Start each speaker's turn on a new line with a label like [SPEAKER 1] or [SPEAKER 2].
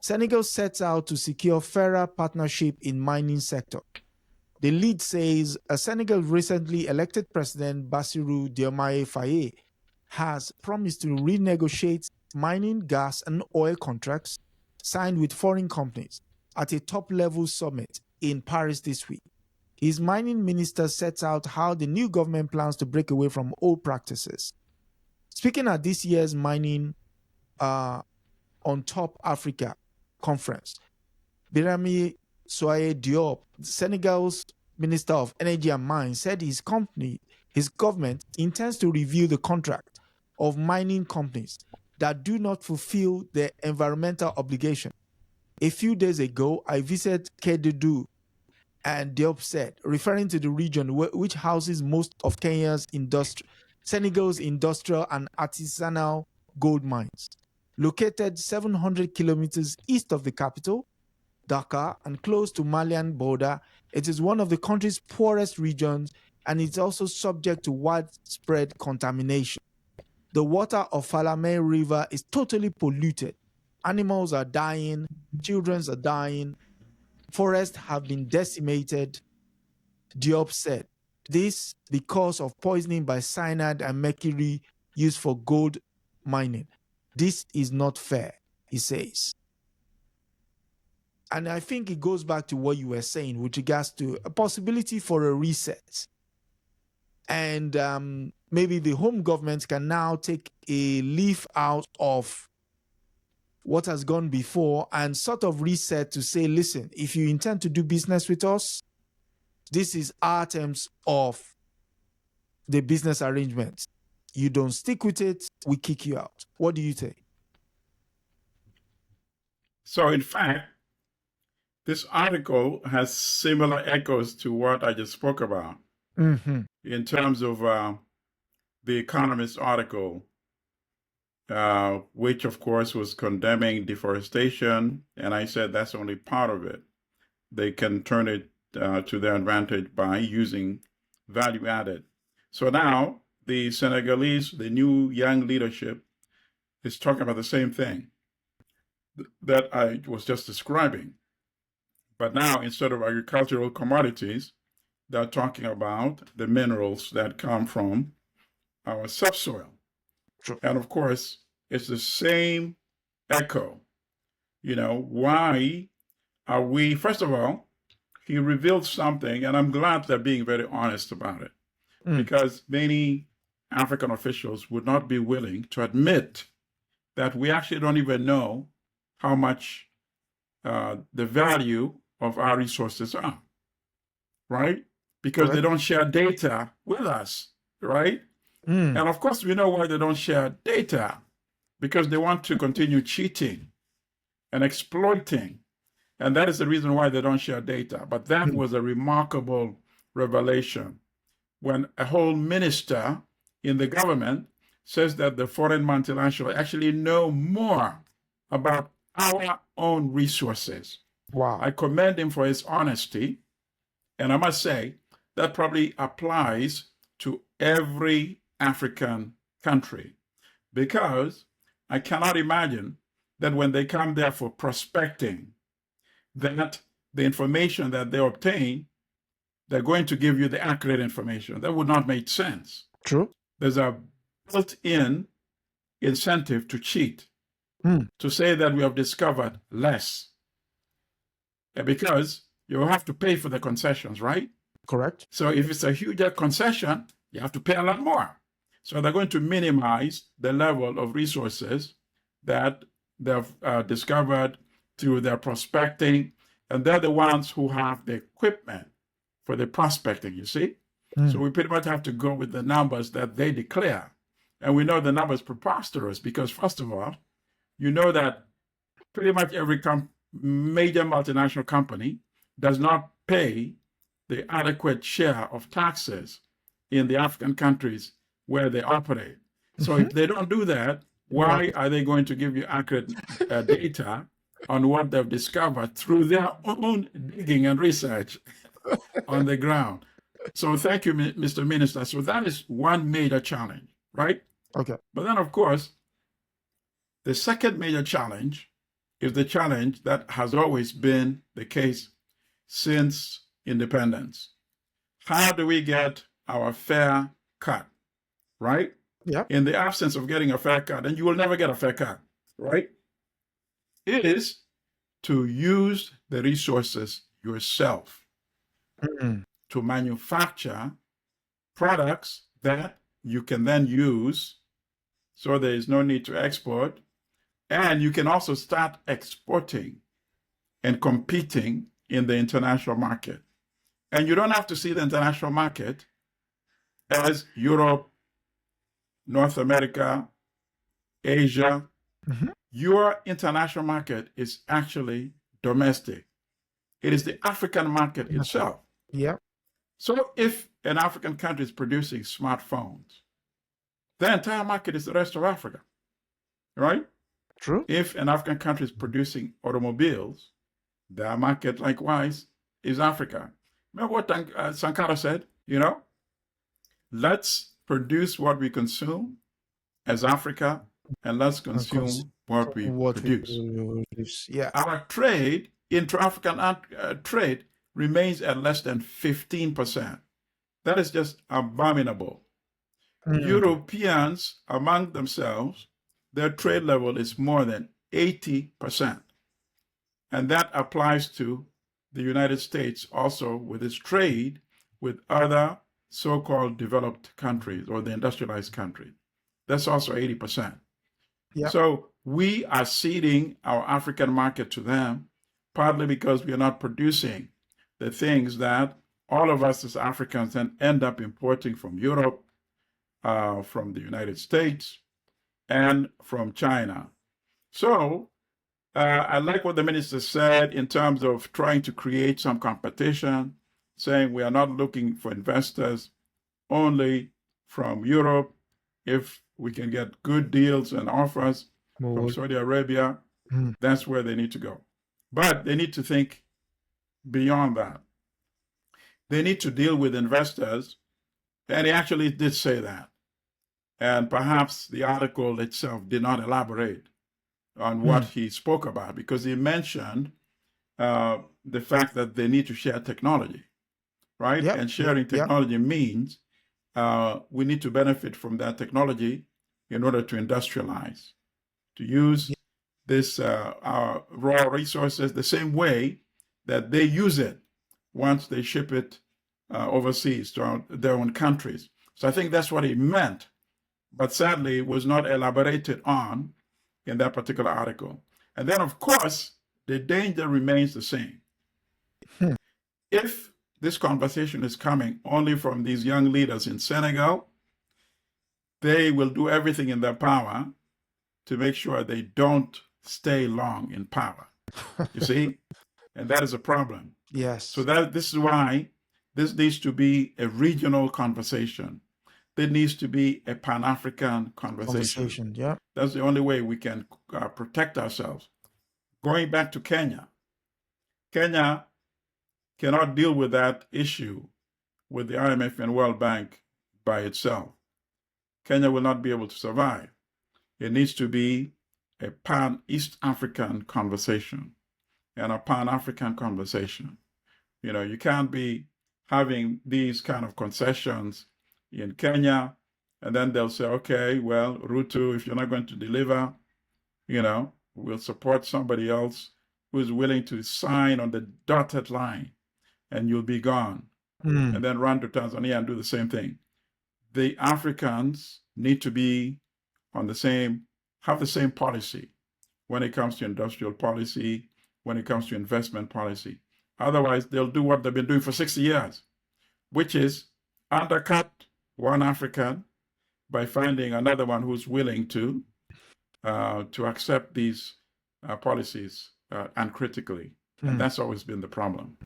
[SPEAKER 1] Senegal sets out to secure fairer partnership in mining sector. The lead says Senegal recently elected President Bassirou Diomaye Faye has promised to renegotiate mining, gas, and oil contracts signed with foreign companies at a top-level summit in Paris this week. His mining minister sets out how the new government plans to break away from old practices. Speaking at this year's Mining on Top Africa conference, Birame Soye Diop, Senegal's Minister of Energy and Mines, said his government intends to review the contract of mining companies that do not fulfill their environmental obligation. A few days ago, I visited Kedoudu, and Diop said, referring to the region which houses most of Senegal's industrial and artisanal gold mines. Located 700 kilometers east of the capital, Dakar, and close to Malian border, it is one of the country's poorest regions, and it's also subject to widespread contamination. The water of Falamé River is totally polluted. Animals are dying, children are dying, forests have been decimated, Diop said. This because of poisoning by cyanide and mercury used for gold mining. This is not fair, he says. And I think it goes back to what you were saying with regards to a possibility for a reset. And maybe the home government can now take a leaf out of what has gone before and sort of reset to say, listen, if you intend to do business with us, this is our terms of the business arrangement. You don't stick with it, we kick you out. What do you think?
[SPEAKER 2] So in fact, this article has similar echoes to what I just spoke about in terms of the Economist article, which of course was condemning deforestation. And I said that's only part of it. They can turn it to their advantage by using value added. So now the Senegalese, the new young leadership, is talking about the same thing that I was just describing. But now, instead of agricultural commodities, they're talking about the minerals that come from our subsoil.
[SPEAKER 1] Sure.
[SPEAKER 2] And of course, it's the same echo. You know, why are we, first of all, he revealed something, and I'm glad they're being very honest about it, because many African officials would not be willing to admit that we actually don't even know how much the value of our resources are, right? Because they don't share data with us, right? And of course, we know why they don't share data, because they want to continue cheating and exploiting. And that is the reason why they don't share data. But that was a remarkable revelation when a whole minister in the government says that the foreign multinational actually know more about our own resources.
[SPEAKER 1] Wow.
[SPEAKER 2] I commend him for his honesty. And I must say, that probably applies to every African country, because I cannot imagine that when they come there for prospecting, that the information that they obtain, they're going to give you the accurate information. That would not make sense.
[SPEAKER 1] True.
[SPEAKER 2] There's a built-in incentive to cheat, to say that we have discovered less, because you have to pay for the concessions, right?
[SPEAKER 1] Correct.
[SPEAKER 2] So if it's a huge concession, you have to pay a lot more. So they're going to minimize the level of resources that they've discovered through their prospecting. And they're the ones who have the equipment for the prospecting, you see? So we pretty much have to go with the numbers that they declare. And we know the numbers preposterous because, first of all, you know that pretty much every major multinational company does not pay the adequate share of taxes in the African countries where they operate. So if they don't do that, why are they going to give you accurate data on what they've discovered through their own digging and research on the ground? So thank you, Mr. Minister. So that is one major challenge, right?
[SPEAKER 1] Okay.
[SPEAKER 2] But then, of course, the second major challenge is the challenge that has always been the case since independence. How do we get our fair cut, right?
[SPEAKER 1] Yeah.
[SPEAKER 2] In the absence of getting a fair cut, and you will never get a fair cut, right? It is to use the resources yourself to manufacture products that you can then use, so there is no need to export. And you can also start exporting and competing in the international market. And you don't have to see the international market as Europe, North America, Asia. Your international market is actually domestic. It is the African market itself.
[SPEAKER 1] Yeah.
[SPEAKER 2] So if an African country is producing smartphones, the entire market is the rest of Africa, right?
[SPEAKER 1] True.
[SPEAKER 2] If an African country is producing automobiles, their market likewise is Africa. Remember what Sankara said, let's produce what we consume as Africa, and let's consume what we produce.
[SPEAKER 1] Yeah.
[SPEAKER 2] Our trade, intra-African trade, remains at less than 15%. That is just abominable. Europeans among themselves, their trade level is more than 80%. And that applies to the United States also, with its trade with other so-called developed countries or the industrialized countries. That's also 80%.
[SPEAKER 1] Yeah.
[SPEAKER 2] So we are ceding our African market to them, partly because we are not producing the things that all of us as Africans then end up importing from Europe, from the United States, and from China. So I like what the minister said in terms of trying to create some competition, saying we are not looking for investors only from Europe. If we can get good deals and offers from Saudi Arabia, that's where they need to go. But they need to think beyond that. They need to deal with investors, and he actually did say that. And perhaps the article itself did not elaborate on what he spoke about, because he mentioned the fact that they need to share technology, right?
[SPEAKER 1] Yep.
[SPEAKER 2] And sharing technology means we need to benefit from that technology in order to industrialize, to use this our raw resources the same way that they use it once they ship it overseas to their own countries. So I think that's what he meant, but sadly was not elaborated on in that particular article. And then, of course, the danger remains the same. If this conversation is coming only from these young leaders in Senegal, they will do everything in their power to make sure they don't stay long in power. You see? And that is a problem.
[SPEAKER 1] Yes.
[SPEAKER 2] So this is why this needs to be a regional conversation. There needs to be a Pan-African conversation.
[SPEAKER 1] Yeah.
[SPEAKER 2] That's the only way we can protect ourselves. Going back to Kenya, Kenya cannot deal with that issue with the IMF and World Bank by itself. Kenya will not be able to survive. It needs to be a Pan-East African conversation and a Pan-African conversation. You can't be having these kind of concessions in Kenya, and then they'll say, okay, well, Ruto, if you're not going to deliver, we'll support somebody else who's willing to sign on the dotted line, and you'll be gone. And then run to Tanzania and do the same thing. The Africans need to be have the same policy when it comes to industrial policy, when it comes to investment policy. Otherwise, they'll do what they've been doing for 60 years, which is undercut one African by finding another one who's willing to accept these policies uncritically. And that's always been the problem,